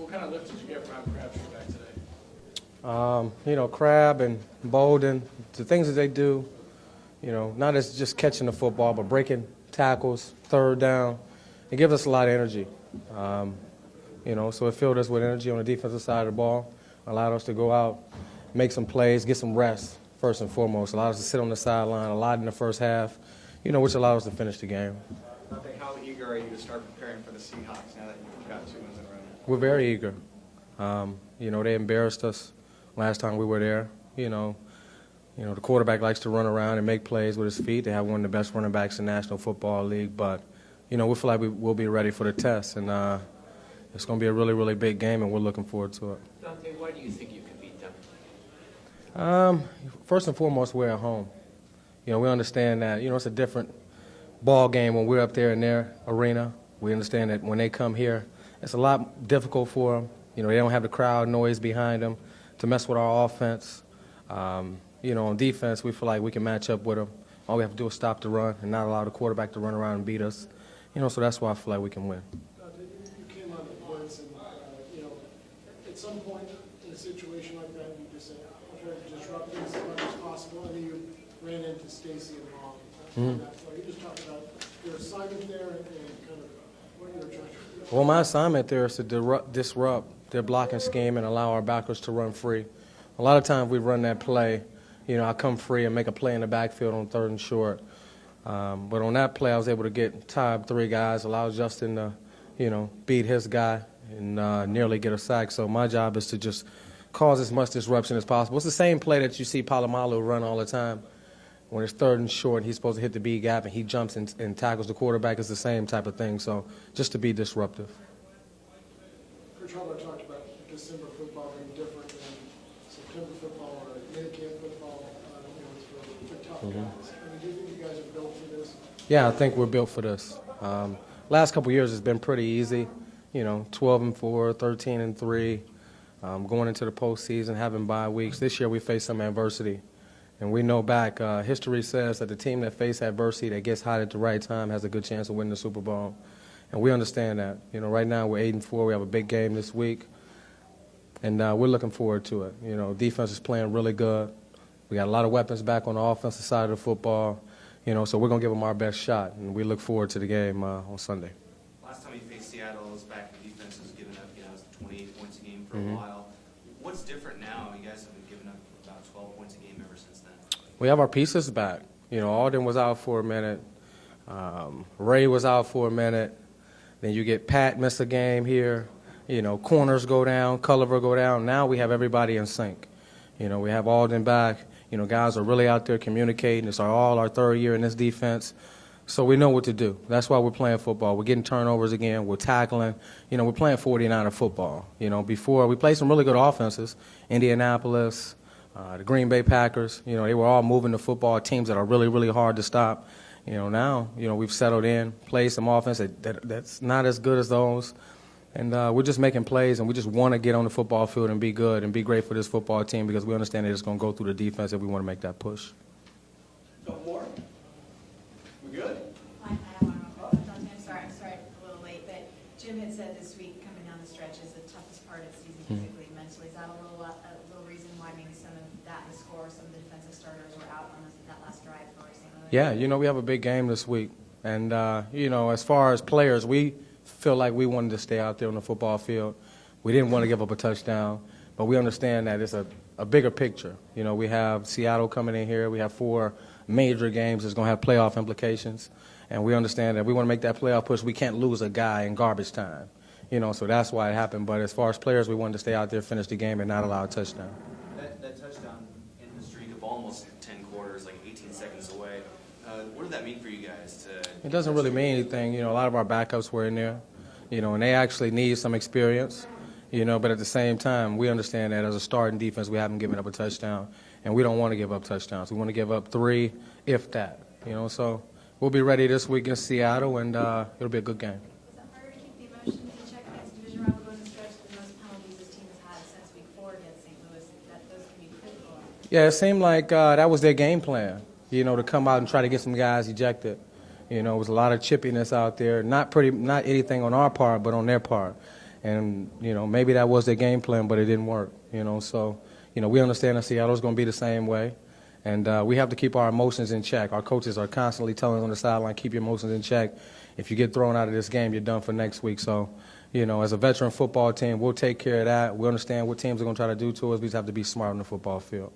What kind of lift did you get from having Crabtree back today? Crab and Bolden, the things that they do, not as just catching the football, but breaking tackles, third down. It gives us a lot of energy. So it filled us with energy on the defensive side of the ball, allowed us to go out, make some plays, get some rest, first and foremost. Allowed us to sit on the sideline a lot in the first half, which allowed us to finish the game. Donte, how eager are you to start preparing for the Seahawks now that you've got 2 wins in a row? We're very eager. They embarrassed us last time we were there. The quarterback likes to run around and make plays with his feet. They have one of the best running backs in the National Football League. But, we feel like we'll be ready for the test. And it's going to be a really, really big game, and we're looking forward to it. Donte, why do you think you can beat them? First and foremost, we're at home. We understand that, it's a different ball game when we're up there in their arena. We understand that when they come here, it's a lot difficult for them. They don't have the crowd noise behind them to mess with our offense. On defense, we feel like we can match up with them. All we have to do is stop the run and not allow the quarterback to run around and beat us. So that's why I feel like we can win. You came on the blitz, and at some point in a situation like that, you just say, "I'll try to disrupt things as much as possible." And then you ran into Stacy and Long on that play. You just talked about your assignment there and kind of what you were trying to do. Well, my assignment there is to disrupt their blocking scheme and allow our backers to run free. A lot of times we run that play. I come free and make a play in the backfield on 3rd and short. But on that play, I was able to get tied 3 guys, allow Justin to, beat his guy and nearly get a sack. So my job is to just cause as much disruption as possible. It's the same play that you see Palomalu run all the time. When it's 3rd and short, he's supposed to hit the B gap, and he jumps and tackles the quarterback. It's the same type of thing. So just to be disruptive. Coach Harbaugh talked about December football being different than September football or minicamp football. It's for tough guys. Do you think you guys are built for this? Yeah, I think we're built for this. Last couple of years has been pretty easy. 12-4, 13-3, going into the postseason, having bye weeks. This year we face some adversity. And we know back, history says that the team that faces adversity, that gets hot at the right time, has a good chance of winning the Super Bowl. And we understand that. Right now we're 8-4. We have a big game this week. And we're looking forward to it. Defense is playing really good. We got a lot of weapons back on the offensive side of the football. So we're going to give them our best shot. And we look forward to the game on Sunday. Last time you faced Seattle, it was back the defense was giving up, 28 points a game for a while. What's different now? You guys have been giving up about 12 points a game ever since then. We have our pieces back. Alden was out for a minute. Ray was out for a minute. Then you get Pat miss a game here. Corners go down, Culliver go down. Now we have everybody in sync. We have Alden back. Guys are really out there communicating. It's all our 3rd year in this defense. So we know what to do. That's why we're playing football. We're getting turnovers again. We're tackling. We're playing 49er football. Before we played some really good offenses. Indianapolis, the Green Bay Packers, they were all moving the football, teams that are really, really hard to stop. Now, we've settled in, played some offense that's not as good as those. And we're just making plays, and we just want to get on the football field and be good and be great for this football team because we understand that it's going to go through the defense and we want to make that push. Couple more? We good? I have one real quick. I'm sorry, a little late, but Jim had said this week coming down the stretch is the toughest part of the season physically, mentally. Is that a little reason why maybe some of that in the score, some of the defensive starters were out on that last drive for St. Louis? Yeah, we have a big game this week. And, as far as players, we feel like we wanted to stay out there on the football field. We didn't want to give up a touchdown, but we understand that it's a bigger picture. We have Seattle coming in here. We have 4 major games that's going to have playoff implications, and we understand that we want to make that playoff push. We can't lose a guy in garbage time, so that's why it happened. But as far as players, we wanted to stay out there, finish the game, and not allow a touchdown. That touchdown in the streak of almost 10 quarters, like 18 seconds away. What did that mean for you guys? It doesn't really mean anything. A lot of our backups were in there, and they actually need some experience, but at the same time, we understand that as a starting defense, we haven't given up a touchdown, and we don't want to give up touchdowns. We want to give up 3, if that, so we'll be ready this week against Seattle, and it'll be a good game. Is it harder to keep the emotions in check against division rival goes in stretch the most penalties this team has had since week 4 against St. Louis? Those can be critical. Yeah, it seemed like that was their game plan, to come out and try to get some guys ejected. It was a lot of chippiness out there, not anything on our part, but on their part. And, maybe that was their game plan, but it didn't work, So, we understand that Seattle's going to be the same way. And we have to keep our emotions in check. Our coaches are constantly telling us on the sideline, keep your emotions in check. If you get thrown out of this game, you're done for next week. So, as a veteran football team, we'll take care of that. We understand what teams are going to try to do to us. We just have to be smart on the football field.